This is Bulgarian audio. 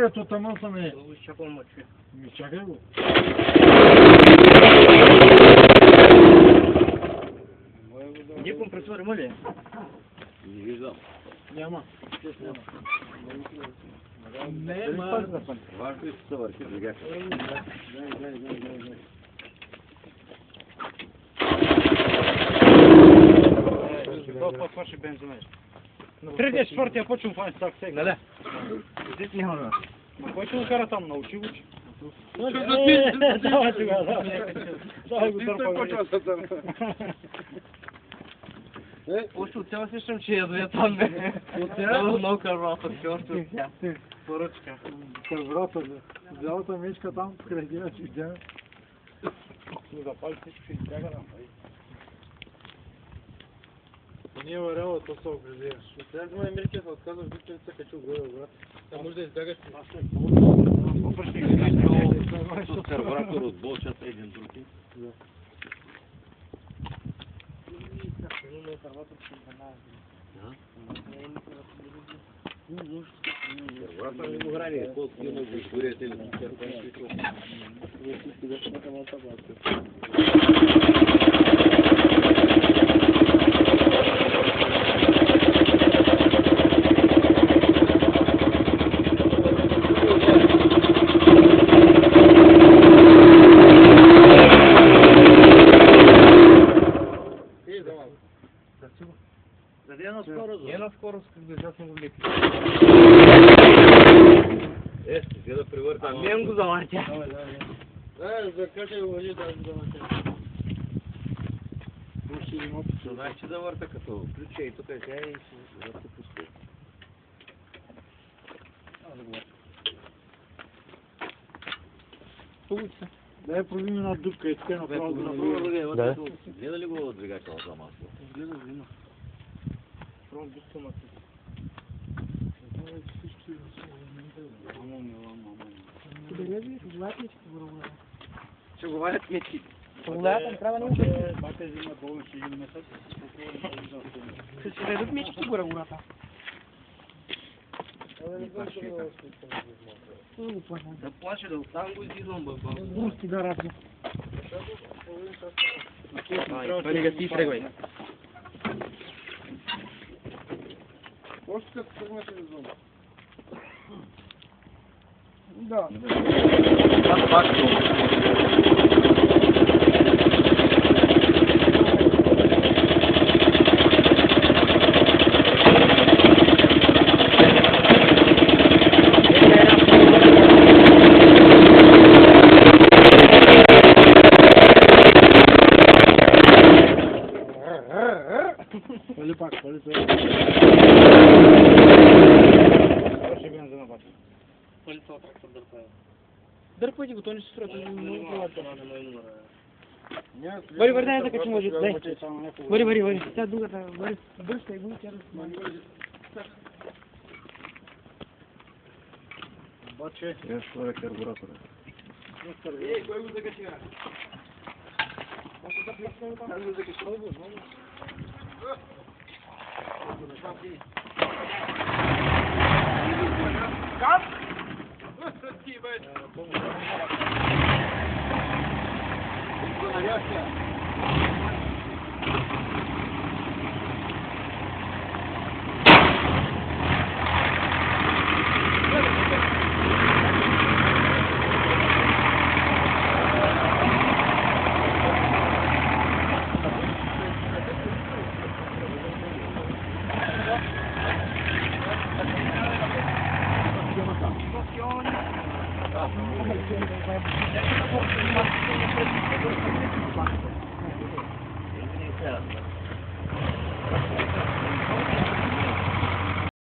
Моля, то там съм е. Чакай мъчи. Ми чакай го. Где компресор има ли? Не виждам. Няма. Нема. Важно е, че се върши двигател. Това свърши бензинаж. На третия, четвъртия почвам файн стак сега. Нали? Здесь няма да. Кой ще го кара там? Научи го, че. Давай сега, давай го дърпа. Още от цяло сещам, че ядове там бе. От цяло? Много карбуратор, че още от цяло. Поръчка. Карбуратор, цялата мечка там, крайдина си взема. Не запали всичко, ще избяга там. Не е варяла, то се огледираш. Сега за мен Мирке се отказва, вижте, не се качил горе отград. Та може да избягаш. С карбуратор от болчат един друг. Карбуратор не го храни, колко има го изгорете или Една скорост, как да жас не го влекли. Ще да привърта. А мен го завъртя. Закачай го въжи да завъртя. Знаеш, че завърта като ключа и тук е тя и ще да се пусти. Получи. Дай пробим една дупка и така направо да направо. Да. Гледа ли го двигател за масло? Гледа го има. Пром дупка масло. Ще го валят метки. Погледате, трябва да не Бате взима болно, ще ги месец. ще се дадат мечки горе гората. Да плаше, да оставам го излизам бъбба. Густи да разни. Това не гаси тръгвай. Още като тръгнеш да зона. Да. Пали пак, пали това. Ще бе на бата. Пали това трактор дърпая. Дърпайте го, то не се струва, това е много приятел. Няма Бъри, бъри, дай да качи може, дай. Бъри, бъри, бъри. Тя другата, бъри. Бърштай го и тя да смани. Обаче, Я ще хвърля карбуратора. Ей, кой го закачи? Как го закачи? Как? Ти бе! Yeah.